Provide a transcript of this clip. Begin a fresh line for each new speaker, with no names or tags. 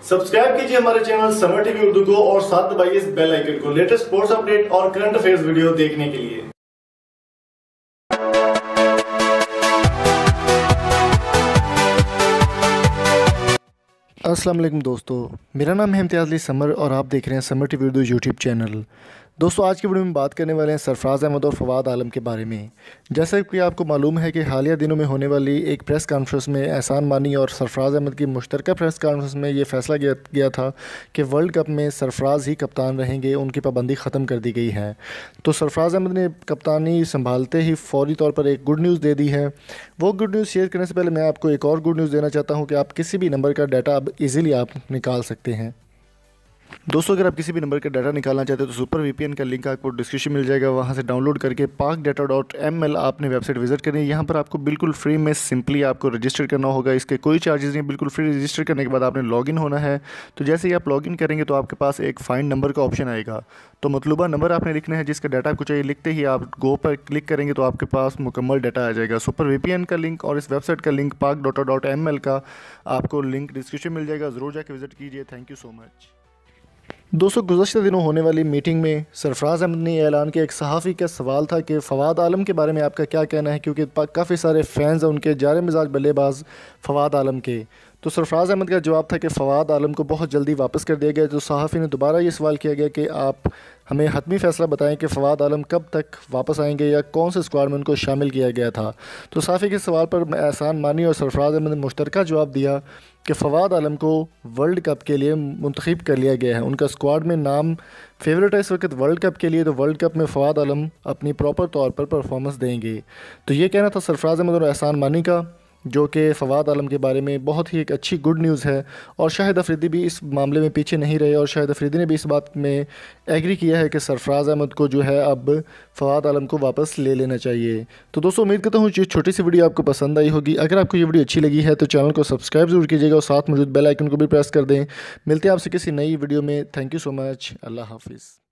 Subscribe कीजिए हमारे channel summer TV Urdu को और साथ दबाइए इस बेल आइकन को लेटेस्ट स्पोर्ट्स अपडेट और करंट अफेयर्स वीडियो देखने के लिए।
अस्सलाम वालेकुम दोस्तों, मेरा नाम है इम्तियाज़ अली समर और आप देख रहे हैं summer TV Urdu YouTube channel. दोस्तों, आज की वीडियो में बात करने वाले हैं सरफराज अहमद और फवाद आलम के बारे में। जैसा कि आपको मालूम है कि हालिया दिनों में होने वाली एक प्रेस कॉन्फ्रेंस में एहसान मानी और सरफराज अहमद की मुश्तरका प्रेस कॉन्फ्रेंस में ये फैसला गया था कि वर्ल्ड कप में सरफराज ही कप्तान रहेंगे, उनकी पाबंदी ख़त्म कर दी गई है। तो सरफराज अहमद ने कप्तानी संभालते ही फौरी तौर पर एक गुड न्यूज़ दे दी है। वो गुड न्यूज़ शेयर करने से पहले मैं आपको एक और गुड न्यूज़ देना चाहता हूँ कि आप किसी भी नंबर का डाटा अब ईज़िली आप निकाल सकते हैं। दोस्तों, अगर आप किसी भी नंबर का डाटा निकालना चाहते हैं तो सुपर वीपीएन का लिंक आपको डिस्क्रिप्शन मिल जाएगा, वहाँ से डाउनलोड करके pakdata.ml आपने वेबसाइट विजिट करनी है। यहाँ पर आपको बिल्कुल फ्री में सिंपली आपको रजिस्टर करना होगा, इसके कोई चार्जेस नहीं, बिल्कुल फ्री। रजिस्टर करने के बाद आपने लॉगिन होना है। तो जैसे ही आप लॉगिन करेंगे तो आपके पास एक फाइंड नंबर का ऑप्शन आएगा, तो मतलूबा नंबर आपने लिखना है जिसका डाटा आपको चाहिए। लिखते ही आप गो पर क्लिक करेंगे तो आपके पास मुकम्मल डाटा आ जाएगा। सुपर वीपीएन का लिंक और इस वेबसाइट का लिंक pakdata.ml का आपको लिंक डिस्क्रिप्शन मिल जाएगा, ज़रूर जाकर विजिट कीजिए। Thank you so much. दोस्तों, गुज़श्ता दिनों होने वाली मीटिंग में सरफराज अहमद ने ऐलान किया, एक सहाफ़ी का सवाल था कि फवाद आलम के बारे में आपका क्या कहना है, क्योंकि काफ़ी सारे फैंस हैं उनके जारे मिजाज बल्लेबाज फवाद आलम के। तो सरफराज अहमद का जवाब था कि फ़वाद आलम को बहुत जल्दी वापस कर दिया गया। तो सहाफ़ी ने दोबारा ये सवाल किया गया कि आप हमें हतमी फ़ैसला बताएं कि फ़वाद आलम कब तक वापस आएंगे या कौन से स्क्वाड में उनको शामिल किया गया था। तो सहाफ़ी के सवाल पर एहसान मानी और सरफराज अहमद ने मुश्तरका जवाब दिया कि फ़वाद आलम को वर्ल्ड कप के लिए मुंतखब कर लिया गया है। उनका स्क्वाड में नाम फेवरेट है इस वक्त वर्ल्ड कप के लिए, तो वर्ल्ड कप में फ़वाद आलम अपनी प्रॉपर तौर पर परफॉर्मेंस देंगे। तो ये कहना था सरफराज अहमद और एहसान मानी का, जो कि फ़वाद आलम के बारे में बहुत ही एक अच्छी गुड न्यूज़ है। और शाहिद अफरीदी भी इस मामले में पीछे नहीं रहे और शाहिद अफरीदी ने भी इस बात में एग्री किया है कि सरफराज अहमद को जो है अब फ़वाद आलम को वापस ले लेना चाहिए। तो दोस्तों, उम्मीद करता हूँ ये छोटी सी वीडियो आपको पसंद आई होगी। अगर आपको ये वीडियो अच्छी लगी है तो चैनल को सब्सक्राइब ज़रूर कीजिएगा और साथ मौजूद बेल आइकन को भी प्रेस कर दें। मिलते हैं आपसे किसी नई वीडियो में। Thank you so much. अल्लाह हाफिज़।